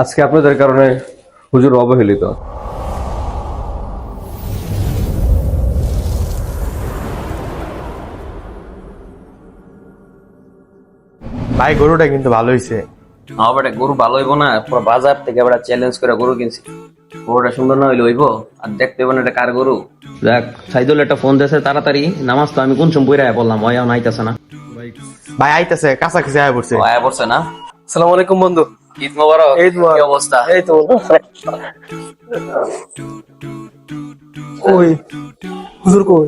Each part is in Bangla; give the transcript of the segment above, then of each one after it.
আজকে আপনাদের কারণে হুজুর অবহেলিত। ভাই গরুটা কিন্তু ভালো হয়েছে। বেটা গরু ভালো হইব না? পুরো বাজার থেকে বেটা চ্যালেঞ্জ করে গরু কিনছি। গরুটা সুন্দর না হইলে হইব? আর দেখতে হইব না এটা কার গরু। দেখ সাইদুল একটা ফোন দিয়েছে তাড়াতাড়ি নামাজ তো আমি কোন সময় বইরা বললাম ওই এখন আইতাছে না। ভাই আইতাছে, কাছাকাছি আয়া পড়ছে। ও আয়া পড়ছে না? আসসালামু আলাইকুম বন্ধু। ঈদ মোবারক। ঈদ মোবারক। কি অবস্থা? এই তো ওই হুজুর কই?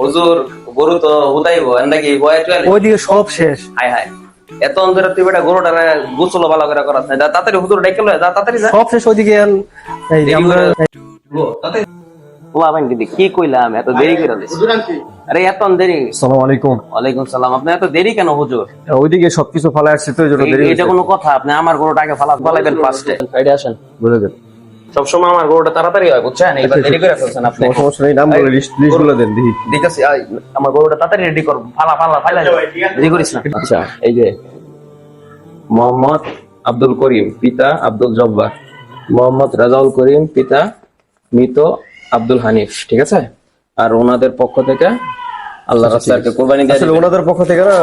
হুজুর গরু তো হুদাইব নাকি বয়ে চলে? ওইদিকে সব শেষ। হায় হায়, এত অন্ধের তুই বেটা গরুটা গোসল ভালো করে করাস না। যা তাড়াতাড়ি হুজুর ডাইকে লয়, যা তাড়াতাড়ি যা। সব শেষ ওইদিকে এই যে আমরা কি কইলাম এত দেরি করে দিস? আরে এত দেরি? আসসালামু আলাইকুম। ওয়ালাইকুম সালাম। আপনি এত দেরি কেন হুজুর? ওইদিকে সবকিছু ফালা আসছে তো, এই জন্য দেরি এটা হয়েছে। কোনো কথা? আপনি আমার গরুটা আগে ফালাইবেন ফার্স্টে। সাইডে আসেন। বুঝে দেন। সবসময় আমার গরুটা তাড়াতাড়ি হয়, বুঝছেন? এইবার দেরি করে ফেলছেন আপনি। সমস্যা নেই, নাম বলে লিস্ট গুলো দেন দেখি। দিতেছি, আমার গরুটা তাড়াতাড়ি রেডি কর। ফাইলা দেরি করিস না। আচ্ছা, এই যে মোহাম্মদ আব্দুল করিম, পিতা আব্দুল জব্বার। মোহাম্মদ রাজাউল করিম, পিতা মৃত আব্দুল হানিফ। ঠিক আছে? আর ওনাদের পক্ষ থেকে আল্লাহ রাস্তাকে কুরবানি দিয়ে আসলে দিবেন। ওনাদের পক্ষ থেকে না,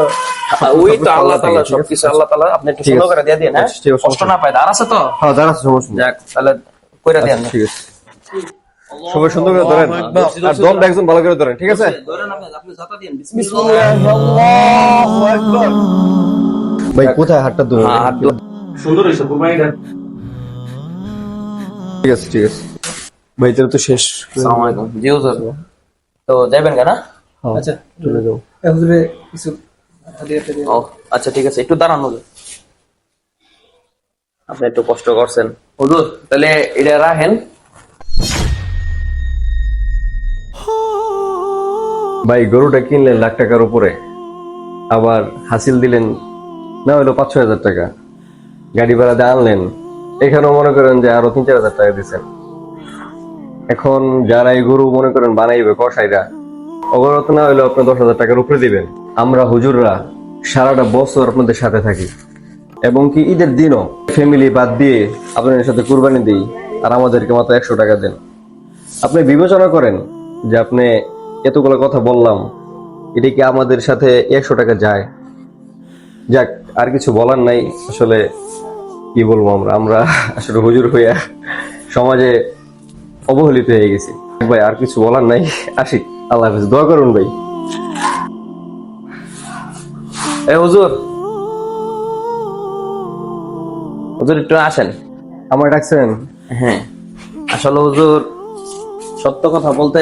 ওই তো আল্লাহ তাআলা সবকিছু, আল্লাহ তাআলা আপনি একটু সুন্দর করে দিয়ে দিন। হ্যাঁ, ঠিক আছে, কষ্ট না পায়। আর আছে তো? হ্যাঁ যারা সমস্যা নেই। যাক তাহলে কইরা দেন। ঠিক আছে, সবাই সুন্দর করে ধরেন আর দমটা একদম ভালো করে ধরেন। ঠিক আছে ভাই, কোথায় হাতটা ধরুন? সুন্দর হইছে কুরবানিটা। ঠিক আছে ঠিক আছে ভাই, তাহলে তো শেষ। আসসালামু আলাইকুম। জি হুজুর, তো যাবেন কেন? আচ্ছা চলে যাও। হুজুরে কিছু হাদিয়া টাদিয়া। ও আচ্ছা ঠিক আছে, একটু দাঁড়ান হুজুর। আপনি একটু কষ্ট করছেন হুজুর, তাহলে এটা রাখেন। ভাই গরুটা কিনলেন লাখ টাকার উপরে, আবার হাসিল দিলেন না হলো 5-6 হাজার টাকা, গাড়ি ভাড়া দিয়ে আনলেন, এখানেও মনে করেন যে আরো 3-4 হাজার টাকা দিচ্ছেন। এখন যারা এই গরু মনে করেন বানাইবে কসাইরা, অবরত না হইলেও আপনি 10,000 টাকার উপরে দিবেন। আমরা হুজুররা সারাটা বছর আপনাদের সাথে থাকি, এবং কি ঈদের দিনও ফ্যামিলি বাদ দিয়ে আপনাদের সাথে কুরবানি দিই, আর আমাদেরকে মাত্র 100 টাকা দেন। আপনি বিবেচনা করেন যে আপনি এতগুলো কথা বললাম, এটা কি আমাদের সাথে 100 টাকা যায়? যাক, আর কিছু বলার নাই। আসলে কি বলবো, আমরা আসলে হুজুর হইয়া সমাজে অবহেলিত হয়ে গেছি। ভাই আর কিছু বলার নাই, আসি। আল্লাহ হাফেজ, দোয়া করুন ভাই। এ হুজুর, হুজুর একটু আসেন। আমার ডাকছেন? হ্যাঁ, আসলে হুজুর সত্য কথা বলতে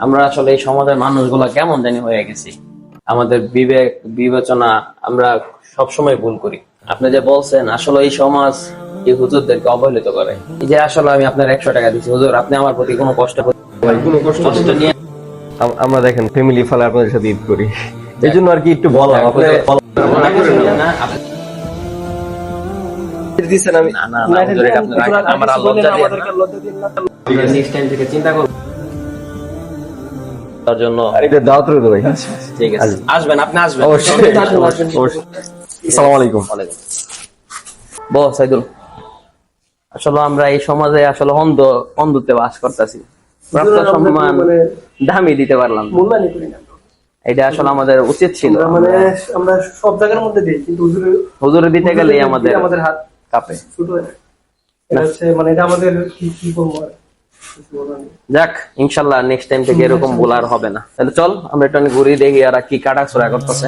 আমরা আসলে এই সমাজের মানুষগুলা কেমন জানি হয়ে গেছি। আমাদের বিবেক বিবেচনা আমরা সবসময় ভুল করি। আপনি যে বলছেন আসলে এই সমাজ এই হুজুরদেরকে অবহেলিত করে। এই যে আসলে আমি আপনার 100 টাকা দিচ্ছি হুজুর, আপনি আমার প্রতি কোনো কষ্ট কোনো কষ্ট নিয়ে আমরা দেখেন ফ্যামিলি ফালে আপনাদের সাথে ঈদ করি, এই জন্য আর কি একটু বললাম। দিচ্ছেন আমি না না না হুজুর, এটা আপনি রাখেন। আমার আর লজ্জা দিয়ে নেক্সট টাইম থেকে চিন্তা করব তার জন্য। আর এটা দাওয়াত রইল ভাই। ঠিক আছে, আসবেন, আপনি আসবেন অবশ্যই অবশ্যই। আসসালামু আলাইকুম। বল সাইদুল, আসলে আমরা এই সমাজে আসলে অন্ধত্বে বাস করতেছি। প্রাপ্ত সম্মান দামি দিতে পারলাম না। মূল্যায়ন করি না এটা আসলে আমাদের উচিত ছিল। মানে আমরা সব জায়গার মধ্যে দিই, কিন্তু হুজুরে দিতে গেলে আমাদের হাত কাঁপে। ছোট হয় না। এটা হচ্ছে মানে এটা আমাদের কি বলবো আর কিছু বলার নেই। যাক, ইনশাল্লাহ নেক্সট টাইম থেকে এরকম ভুল আর হবে না। তাহলে চল আমরা একটু ঘুরে দেখি আর কি কাটা ছোড়া করতেছে।